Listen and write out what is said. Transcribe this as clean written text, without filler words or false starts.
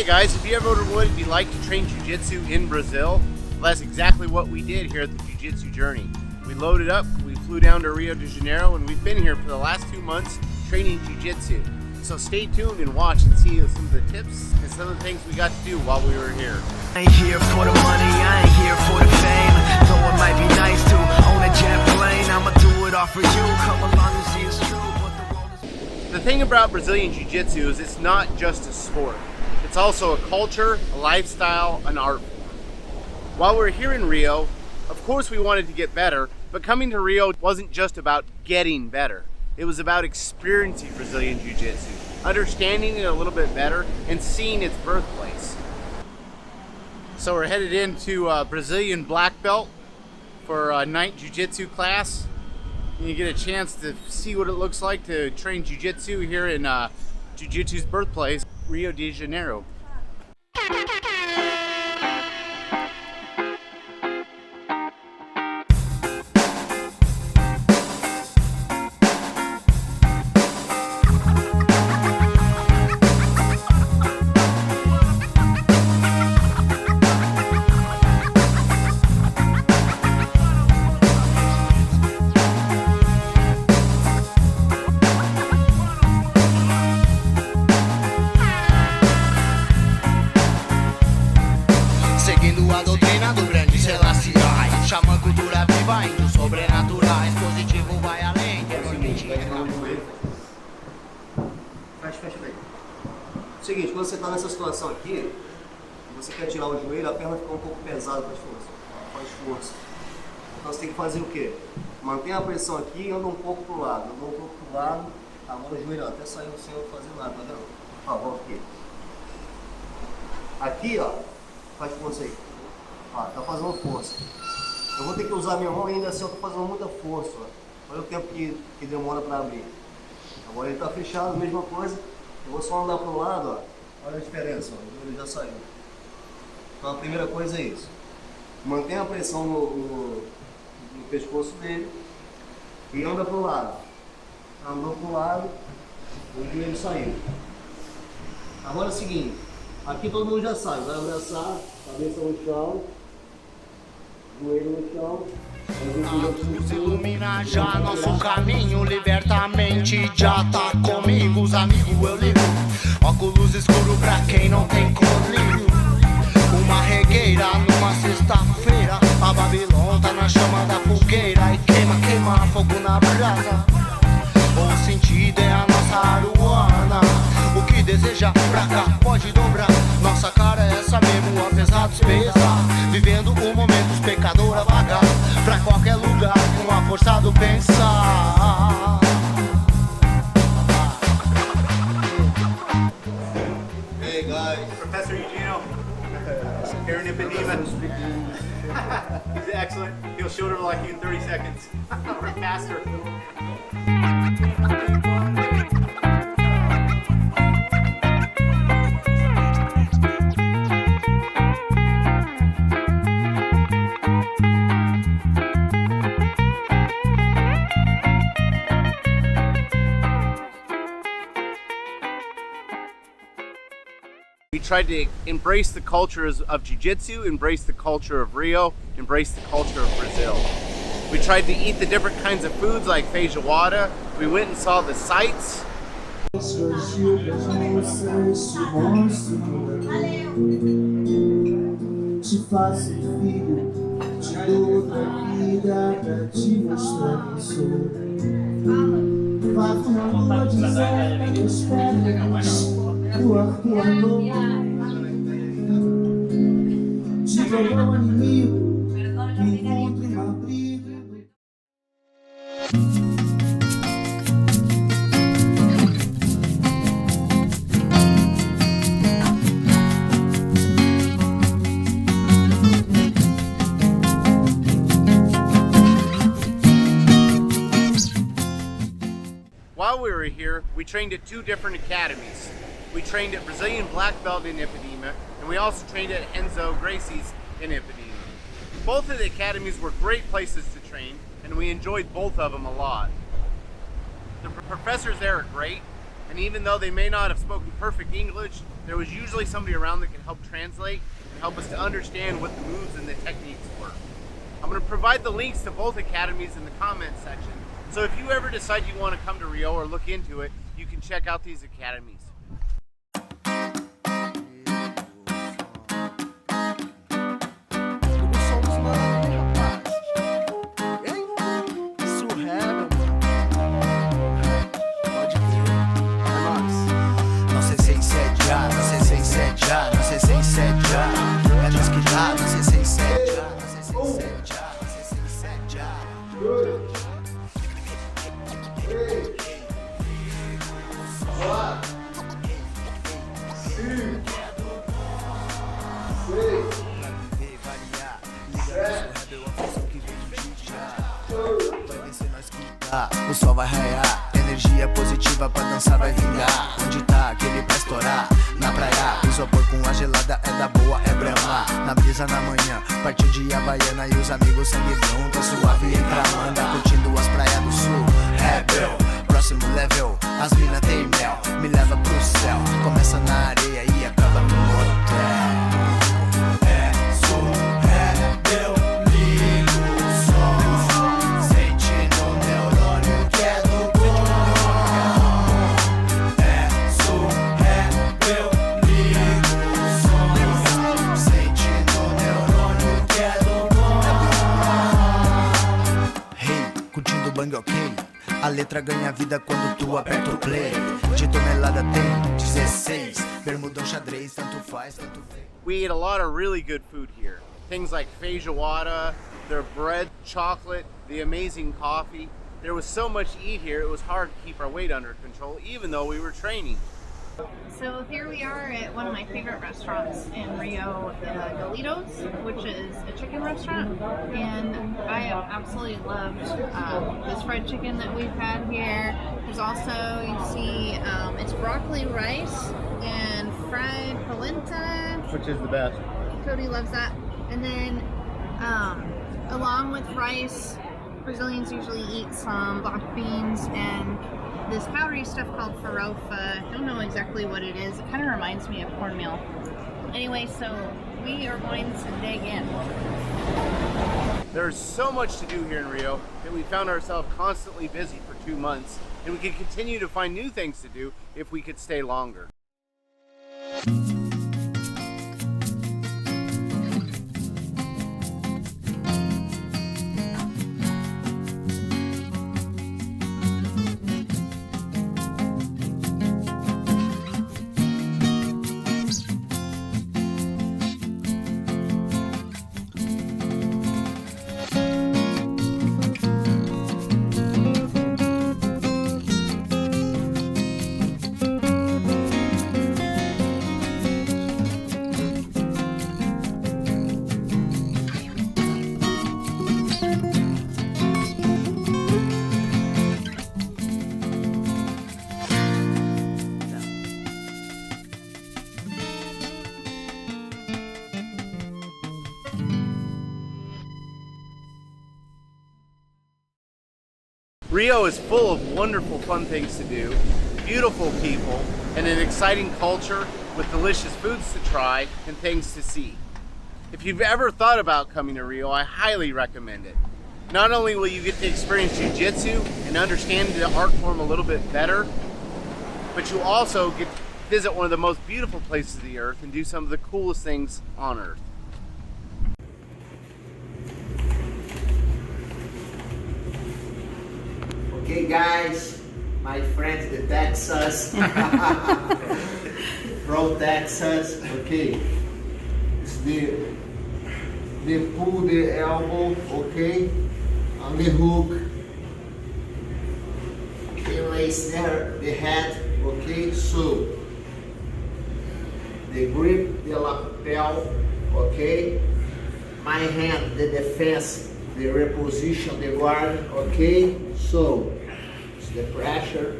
guys, if you ever would be like to train Jiu-Jitsu in Brazil, well, that's exactly what we did here at the Jiu-Jitsu journey. We loaded up, we flew down to Rio de Janeiro, and we've been here for the last 2 months training Jiu-Jitsu. So stay tuned and watch and see some of the tips and some of the things we got to do while we were here. I ain't here for the money, I ain't here for the fame. Though it might be nice to own a jet plane, I'ma do it all for you. Come along and see it's true. The thing about Brazilian Jiu-Jitsu is it's not just a sport. It's also a culture, a lifestyle, an art form. While we're here in Rio, of course we wanted to get better, but coming to Rio wasn't just about getting better. It was about experiencing Brazilian Jiu-Jitsu, understanding it a little bit better, and seeing its birthplace. So we're headed into Brazilian black belt for a night Jiu-Jitsu class. You get a chance to see what it looks like to train Jiu-Jitsu here in Jiu-Jitsu's birthplace, Rio de Janeiro. Seguinte, quando você está nessa situação aqui, você quer tirar o joelho, a perna fica um pouco pesada, faz força. Então você tem que fazer o quê? Mantém a pressão aqui e anda um pouco pro lado, agora o joelho até saiu sem eu fazer nada, tá vendo? Ó, volta aqui. Aqui, ó, faz força aí. Ó, tá fazendo força. Eu vou ter que usar minha mão e ainda assim eu tô fazendo muita força, ó. Olha o tempo que demora para abrir. Agora ele tá fechado, mesma coisa. Eu vou só andar para o lado, ó. Olha a diferença, ó. O joelho já saiu. Então a primeira coisa é isso. Mantém a pressão no pescoço dele e anda para o lado. Andou para o lado, o joelho saiu. Agora é o seguinte, aqui todo mundo já sabe. Vai abraçar, cabeça no chão, joelho no chão. A luz ilumina já nosso caminho, liberta a mente, já tá comigo, os amigos eu ligo. Óculos escuro pra quem não tem colírio. Uma regueira numa sexta-feira, a Babilônia tá na chama da fogueira e queima fogo na brasa. O sentido é a nossa aruana, o que deseja pra cá pode dobrar. Nossa cara é essa mesmo, apesar dos pesar. Vivendo o momento, os pecadores a vagar pra qualquer lugar com a força do pensar. Hey guys, Professor Eugenio, here in Ipanema. He's excellent. He'll shoulder like you in 30 seconds. We're faster. We tried to embrace the cultures of Jiu-Jitsu, embrace the culture of Rio, embrace the culture of Brazil. We tried to eat the different kinds of foods like feijoada. We went and saw the sights. While we were here, we trained at 2 different academies. We trained at Brazilian Black Belt in Ipanema, and we also trained at Renzo Gracie's in Ipanema. Both of the academies were great places to train, and we enjoyed both of them a lot. The professors there are great, and even though they may not have spoken perfect English, there was usually somebody around that could help translate and help us to understand what the moves and the techniques were. I'm going to provide the links to both academies in the comments section. So if you ever decide you want to come to Rio or look into it, you can check out these academies. Sul-Rebel, pode crer, é nóis. Não sei se insediar, não sei se insediar, não sei se insediar. É nós que dá, não sei se insediar, não sei se insediar, não sei se insediar. Olá. 5, 6, o sol vai raiar, energia positiva pra dançar vai vingar. Onde tá aquele pra estourar? Na praia, isopor com a gelada é da boa, é brama. Na brisa na manhã, partiu de Havaiana e os amigos sangue bom. Tá suave entra Amanda, curtindo as praias do Sul-Rebel. Próximo level, as mina tem mel, me leva pro céu. Começa na areia e acaba no hotel. É Sul-Rebel, liga o som, sente no neurônio que é do bom. É Sul-Rebel, liga o som, sente no neurônio que é do bom. Hey, curtindo o bang, ok? A letra ganha vida quando tu aperta o play. De tonelada tem 16. Bermudão xadrez, tanto faz, tanto fez. We ate a lot of really good food here. Things like feijoada, their bread, chocolate, the amazing coffee. There was so much to eat here, it was hard to keep our weight under control, even though we were training. So here we are at one of my favorite restaurants in Rio, Galitos, which is a chicken restaurant, and I have absolutely loved this fried chicken that we've had here. There's also, you see, it's broccoli rice and fried polenta. Which is the best? Cody loves that. And then along with rice, Brazilians usually eat some black beans and this powdery stuff called farofa. I don't know exactly what it is. It kind of reminds me of cornmeal. Anyway, so we are going to dig in. There's so much to do here in Rio that we found ourselves constantly busy for 2 months, and we could continue to find new things to do if we could stay longer. Rio is full of wonderful, fun things to do, beautiful people, and an exciting culture with delicious foods to try and things to see. If you've ever thought about coming to Rio, I highly recommend it. Not only will you get to experience Jiu-jitsu and understand the art form a little bit better, but you'll also get to visit one of the most beautiful places of the earth and do some of the coolest things on earth. Okay guys, my friends the Texas, from Texas, okay, it's the pull the elbow, okay, on the hook, lace there, the head, okay, so, the grip, the lapel, okay, my hand, the defense, the reposition, the guard, okay, so, it's the pressure,